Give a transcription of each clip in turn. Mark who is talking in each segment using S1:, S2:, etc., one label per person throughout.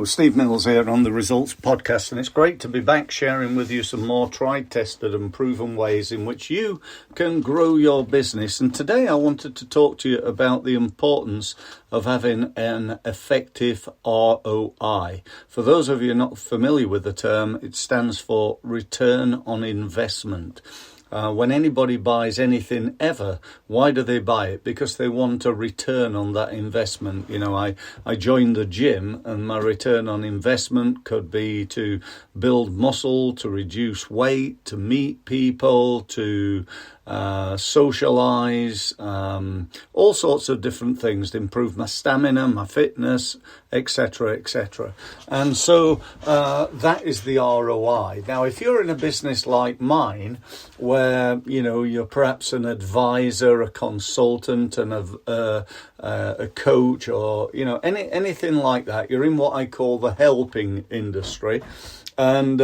S1: Steve Mills here on the Results Podcast, and it's great to be back sharing with you some more tried, tested and proven ways in which you can grow your business. And today I wanted to talk to you about the importance of having an effective ROI. For those of you not familiar with the term, it stands for return on investment. When anybody buys anything ever, why do they buy it? Because they want a return on that investment. You know, I joined the gym and my return on investment could be to build muscle, to reduce weight, to meet people, to socialize, all sorts of different things to improve my stamina, my fitness, etc., etc. And so that is the ROI. Now, if you're in a business like mine, where you're perhaps an advisor, a consultant, and a coach, or anything like that, you're in what I call the helping industry, and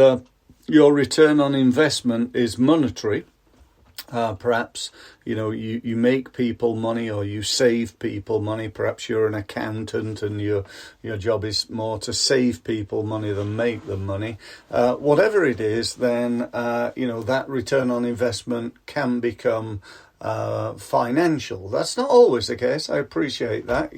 S1: your return on investment is monetary. Perhaps, you make people money or you save people money. Perhaps you're an accountant and your job is more to save people money than make them money. Whatever it is, then, that return on investment can become financial. That's not always the case. I appreciate that.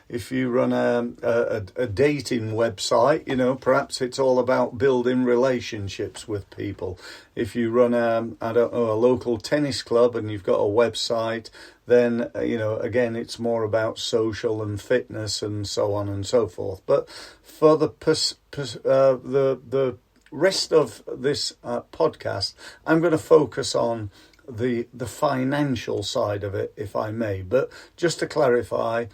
S1: If you run a dating website, perhaps it's all about building relationships with people. If you run a local tennis club and you've got a website, then again, it's more about social and fitness and so on and so forth. But for the rest of this podcast, I'm going to focus on the financial side of it, if I may. But just to clarify,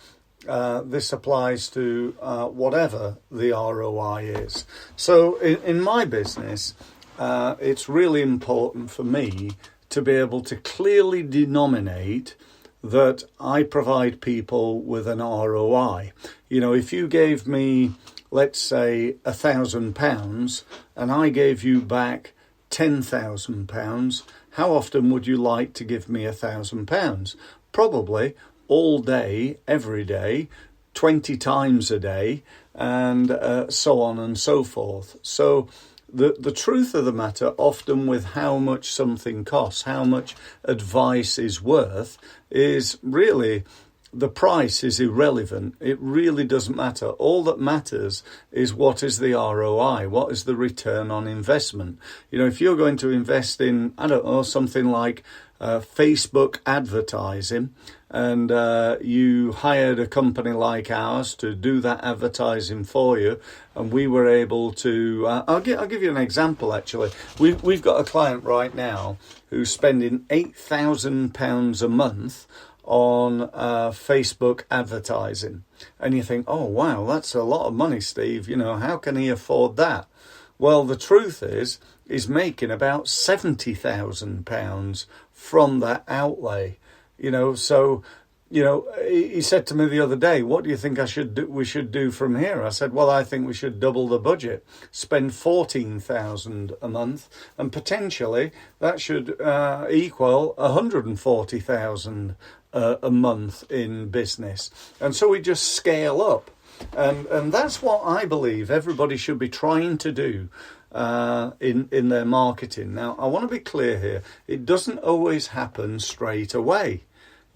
S1: this applies to whatever the ROI is. So in my business, it's really important for me to be able to clearly denominate that I provide people with an ROI. If you gave me, let's say, £1,000 and I gave you back £10,000, how often would you like to give me £1,000? Probably all day, every day, 20 times a day, and so on and so forth. So the truth of the matter, often with how much something costs, how much advice is worth, is really the price is irrelevant. It really doesn't matter. All that matters is what is the ROI, what is the return on investment. If you're going to invest in, something like Facebook advertising, and you hired a company like ours to do that advertising for you, and we were able to, I'll give you an example actually. We've got a client right now who's spending £8,000 a month on Facebook advertising. And you think, oh, wow, that's a lot of money, Steve. How can he afford that? Well, the truth is, he's making about £70,000 from that outlay. So he said to me the other day, what do you think we should do from here? I said, well, I think we should double the budget, spend $14,000 a month, and potentially that should equal $140,000 a month in business. And so we just scale up. And that's what I believe everybody should be trying to do in their marketing. Now, I want to be clear here. It doesn't always happen straight away.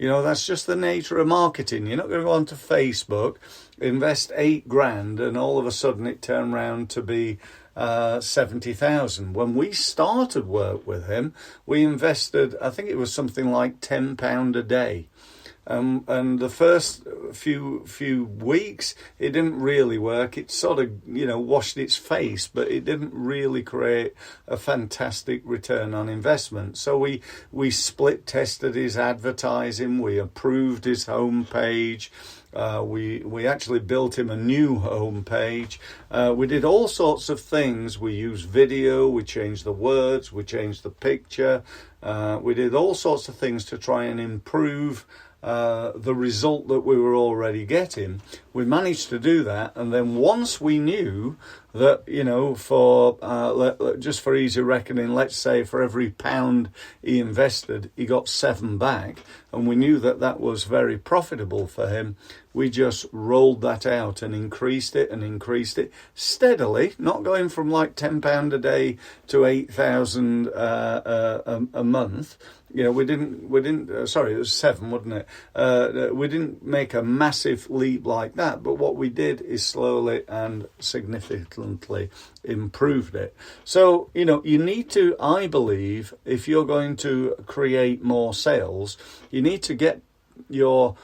S1: That's just the nature of marketing. You're not going to go onto Facebook, invest $8,000, and all of a sudden it turned around to be 70,000. When we started work with him, we invested, I think it was something like £10 a day. And the first few weeks, it didn't really work. It sort of, washed its face, but it didn't really create a fantastic return on investment. So we split tested his advertising. We approved his homepage. We actually built him a new homepage. We did all sorts of things. We used video. We changed the words. We changed the picture. We did all sorts of things to try and improve the result that we were already getting. we managed to do that. And then once we knew that, for just for easy reckoning, let's say for every £1 he invested, he got 7 back, and we knew that that was very profitable for him, we just rolled that out and increased it steadily, not going from like £10 a day to 8,000 a month. We didn't. Sorry, it was 7, wasn't it? We didn't make a massive leap like that, but what we did is slowly and significantly improved it. So, you need to, I believe, if you're going to create more sales, you need to get your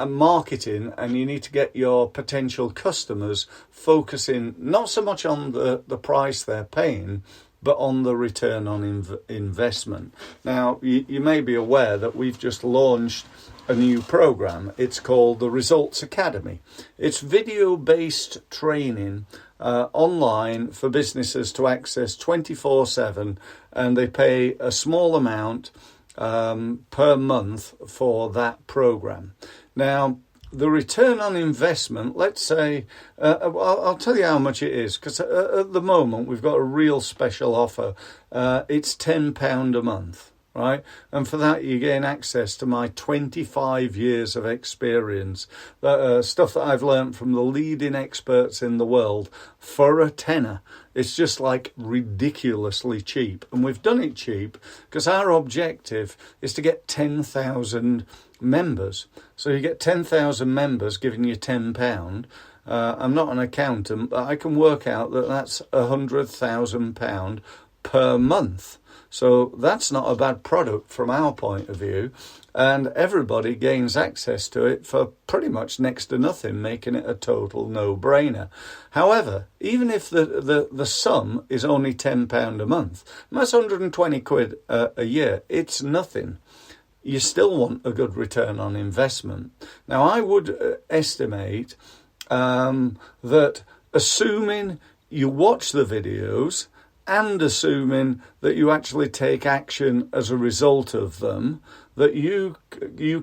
S1: marketing, and you need to get your potential customers focusing not so much on the price they're paying, but on the return on investment. Now, you may be aware that we've just launched a new program. It's called the Results Academy. It's video-based training online for businesses to access 24/7, and they pay a small amount per month for that program. Now, the return on investment, let's say, I'll tell you how much it is, because at the moment we've got a real special offer. It's £10 a month, right? And for that you gain access to my 25 years of experience, stuff that I've learned from the leading experts in the world for a tenner. It's just like ridiculously cheap. And we've done it cheap because our objective is to get 10,000 members. So you get 10,000 members giving you £10. I'm not an accountant, but I can work out that that's £100,000 per month. So that's not a bad product from our point of view. And everybody gains access to it for pretty much next to nothing, making it a total no-brainer. However, even if the sum is only £10 a month, that's 120 quid a year, it's nothing. You still want a good return on investment. Now, I would estimate that assuming you watch the videos and assuming that you actually take action as a result of them, that you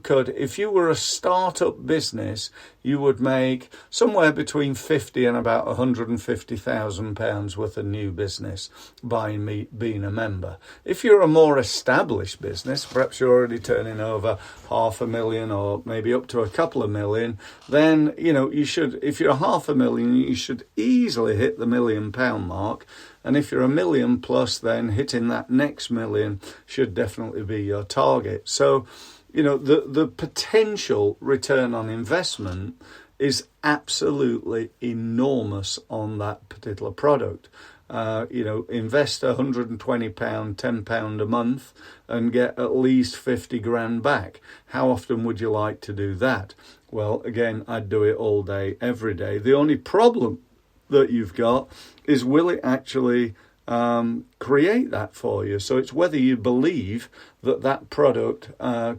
S1: could, if you were a startup business, you would make somewhere between 50 and about £150,000 worth of new business by being a member. If you're a more established business, perhaps you're already turning over 500,000 or maybe up to a couple of million, then you should, if you're 500,000, you should easily hit the £1 million mark. And if you're $1 million plus, then hitting that next million should definitely be your target. So, the potential return on investment is absolutely enormous on that particular product. Invest £120, £10 a month and get at least 50 grand back. How often would you like to do that? Well, again, I'd do it all day, every day. The only problem that you've got is, will it actually create that for you? So it's whether you believe that product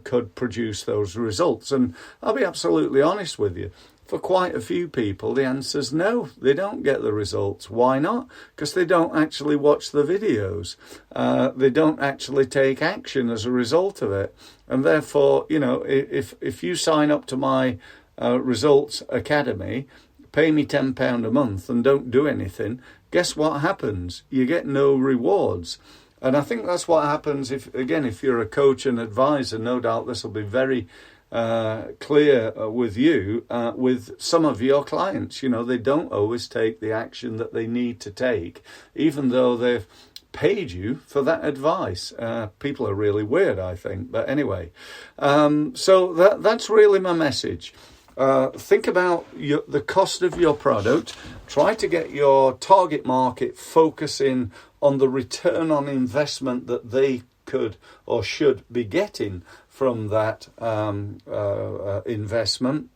S1: could produce those results. And I'll be absolutely honest with you, for quite a few people the answer is no, they don't get the results. Why not? Because they don't actually watch the videos. They don't actually take action as a result of it. And therefore, if you sign up to my Results Academy, pay me £10 a month and don't do anything, guess what happens? You get no rewards. And I think that's what happens if you're a coach and advisor. No doubt this will be very clear with you, with some of your clients. They don't always take the action that they need to take, even though they've paid you for that advice. People are really weird, I think. But anyway, so that's really my message. Think about the cost of your product. Try to get your target market focusing on the return on investment that they could or should be getting from that investment.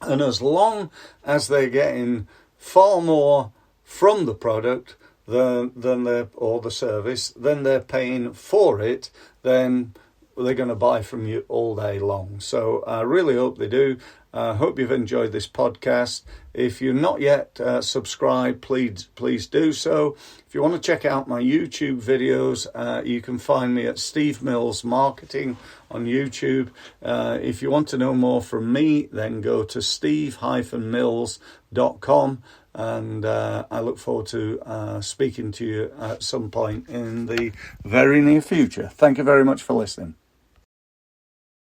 S1: And as long as they're getting far more from the product than or the service, then they're paying for it, then they're going to buy from you all day long. So I really hope they do. Hope you've enjoyed this podcast. If you're not yet subscribed, please do so. If you want to check out my YouTube videos, you can find me at Steve Mills Marketing on YouTube. If you want to know more from me, then go to steve-mills.com. And I look forward to speaking to you at some point in the very near future. Thank you very much for listening.